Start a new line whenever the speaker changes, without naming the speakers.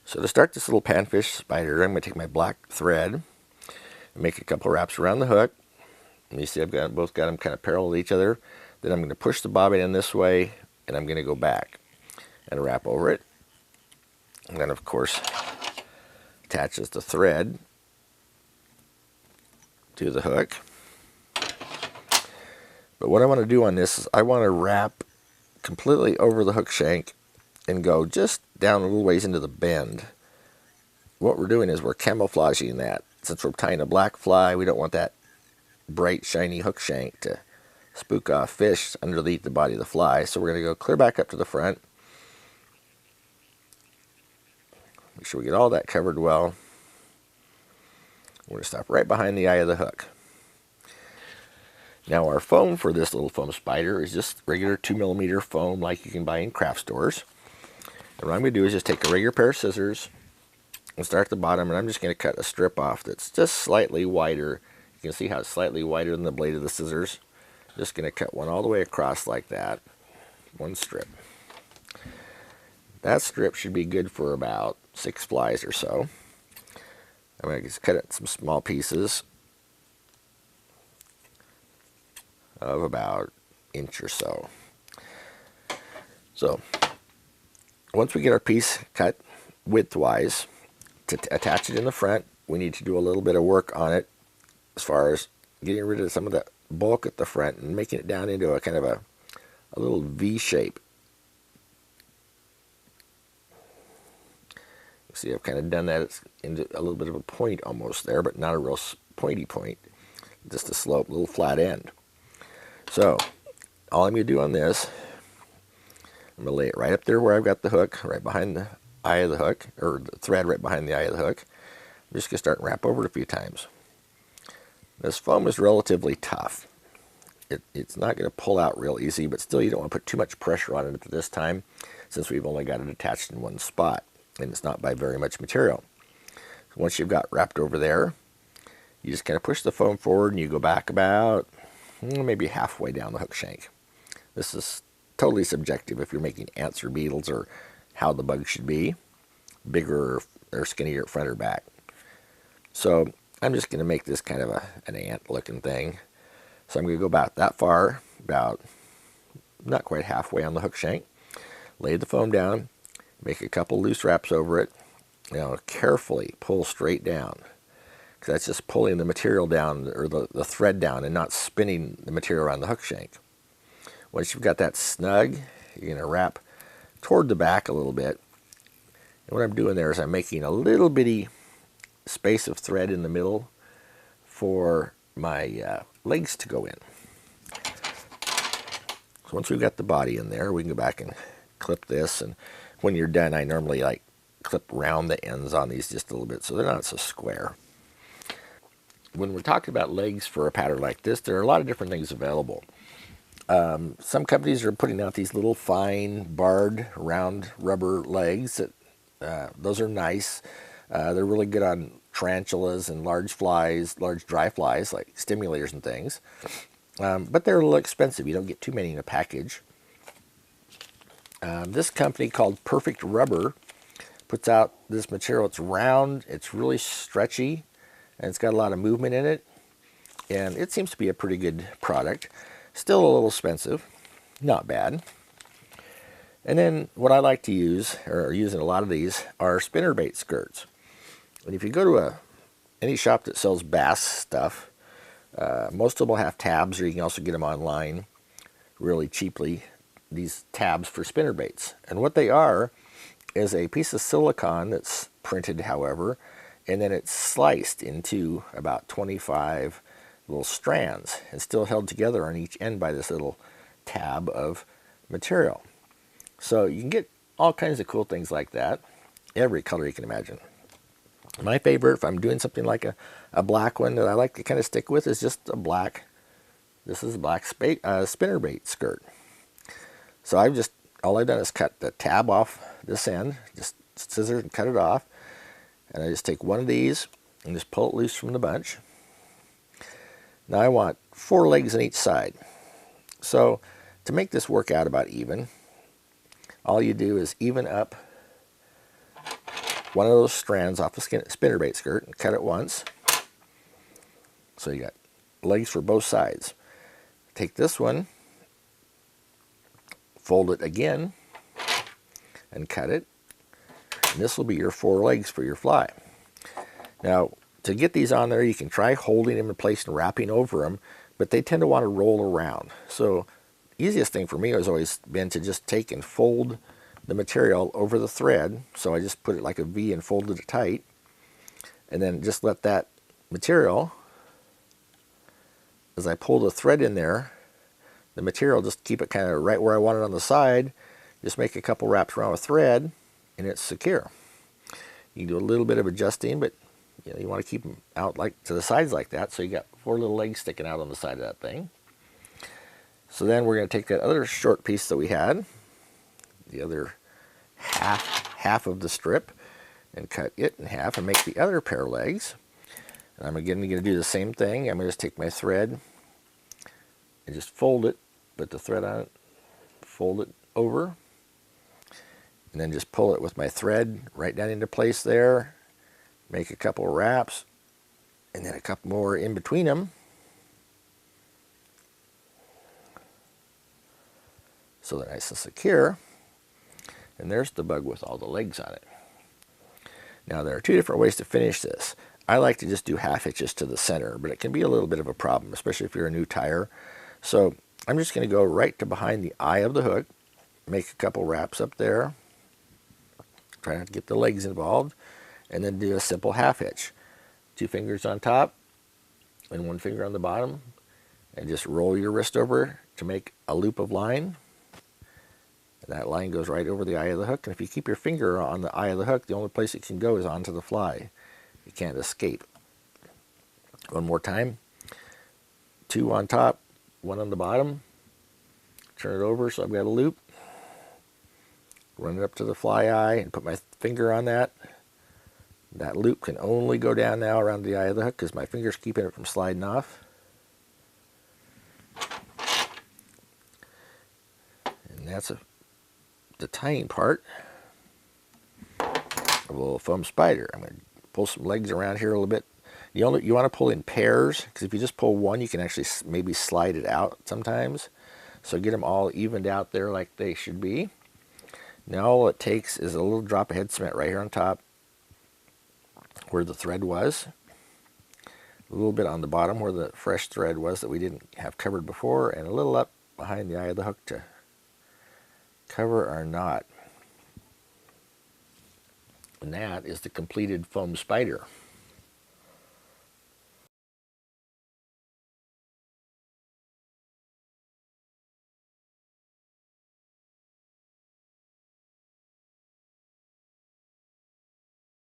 So to start this little panfish spider, I'm going to take my black thread and make a couple wraps around the hook. And you see I've both got them kind of parallel to each other. Then I'm going to push the bobbin in this way, and I'm going to go back and wrap over it. And then, of course, attaches the thread to the hook. But what I want to do on this is I want to wrap completely over the hook shank and go just down a little ways into the bend. What we're doing is we're camouflaging that. Since we're tying a black fly, we don't want that bright, shiny hook shank to spook off fish underneath the body of the fly. So we're going to go clear back up to the front. Make sure we get all that covered well. We're going to stop right behind the eye of the hook. Now our foam for this little foam spider is just regular 2mm foam like you can buy in craft stores. And what I'm going to do is just take a regular pair of scissors and start at the bottom, and I'm just going to cut a strip off that's just slightly wider. You can see how it's slightly wider than the blade of the scissors. Just going to cut one all the way across like that. One strip. That strip should be good for about 6 flies or so. I'm going to just cut it in some small pieces of about an inch or so. So once we get our piece cut widthwise, to attach it in the front, we need to do a little bit of work on it as far as getting rid of some of the bulk at the front and making it down into a kind of a little V shape. See, I've kind of done that. It's into a little bit of a point almost there, but not a real pointy point. Just a slope, little flat end. So all I'm going to do on this, I'm going to lay it right up there where I've got the hook, right behind the eye of the hook, or the thread right behind the eye of the hook. I'm just going to start and wrap over it a few times. This foam is relatively tough. It's not going to pull out real easy, but still you don't want to put too much pressure on it at this time, since we've only got it attached in one spot, and it's not by very much material. So once you've got wrapped over there, you just kind of push the foam forward and you go back about maybe halfway down the hook shank. This is totally subjective if you're making ants or beetles or how the bug should be, bigger or skinnier at front or back. So I'm just going to make this kind of an ant looking thing. So I'm going to go about that far, about not quite halfway on the hook shank, lay the foam down, make a couple loose wraps over it, carefully pull straight down, because that's just pulling the material down, or the thread down, and not spinning the material around the hook shank. Once you've got that snug, you're going to wrap toward the back a little bit. And what I'm doing there is I'm making a little bitty space of thread in the middle for my legs to go in. So once we've got the body in there, we can go back and clip this. And when you're done, I normally clip round the ends on these just a little bit so they're not so square. When we're talking about legs for a pattern like this, there are a lot of different things available. Some companies are putting out these little fine barred round rubber legs. Those are nice. They're really good on tarantulas and large flies, large dry flies like stimulators and things. But they're a little expensive. You don't get too many in a package. This company called Perfect Rubber puts out this material. It's round, it's really stretchy, and it's got a lot of movement in it. And it seems to be a pretty good product. Still a little expensive, not bad. And then what I like to use, or using a lot of these, are spinnerbait skirts. And if you go to any shop that sells bass stuff, most of them will have tabs, or you can also get them online really cheaply, these tabs for spinnerbaits. And what they are is a piece of silicone that's printed, however, and then it's sliced into about 25 little strands and still held together on each end by this little tab of material. So you can get all kinds of cool things like that, every color you can imagine. My favorite, if I'm doing something like a black one that I like to kind of stick with, is just a black, this is a black spinnerbait skirt. So all I've done is cut the tab off this end, just scissors and cut it off. And I just take one of these and just pull it loose from the bunch. Now I want 4 legs on each side. So to make this work out about even, all you do is even up one of those strands off the spinnerbait skirt and cut it once. So you got legs for both sides. Take this one, fold it again, and cut it. And this will be your 4 legs for your fly. Now, to get these on there, you can try holding them in place and wrapping over them, but they tend to want to roll around. So easiest thing for me has always been to just take and fold the material over the thread. So I just put it like a V and folded it tight, and then just let that material, as I pull the thread in there, the material, just keep it kind of right where I want it on the side. Just make a couple wraps around with thread, and it's secure. You can do a little bit of adjusting, but you want to keep them out like to the sides like that, so you got 4 little legs sticking out on the side of that thing. So then we're going to take that other short piece that we had, the other half of the strip, and cut it in half and make the other pair of legs. And I'm again going to do the same thing. I'm going to just take my thread and just fold it, put the thread on it, fold it over, and then just pull it with my thread right down into place there. Make a couple of wraps, and then a couple more in between them. So they're nice and secure. And there's the bug with all the legs on it. Now there are 2 different ways to finish this. I like to just do half hitches to the center, but it can be a little bit of a problem, especially if you're a new tyer. So I'm just going to go right to behind the eye of the hook, make a couple wraps up there, try not to get the legs involved, and then do a simple half hitch. 2 fingers on top and 1 finger on the bottom, and just roll your wrist over to make a loop of line. And that line goes right over the eye of the hook, and if you keep your finger on the eye of the hook, the only place it can go is onto the fly. You can't escape. One more time. 2 on top, 1 on the bottom. Turn it over so I've got a loop. Run it up to the fly eye and put my finger on that. That loop can only go down now around the eye of the hook because my finger's keeping it from sliding off. And that's the tying part of a little foam spider. I'm going to pull some legs around here a little bit. You want to pull in pairs, because if you just pull one, you can actually maybe slide it out sometimes. So get them all evened out there like they should be. Now all it takes is a little drop of head cement right here on top where the thread was. A little bit on the bottom where the fresh thread was that we didn't have covered before, and a little up behind the eye of the hook to cover our knot. And that is the completed foam spider.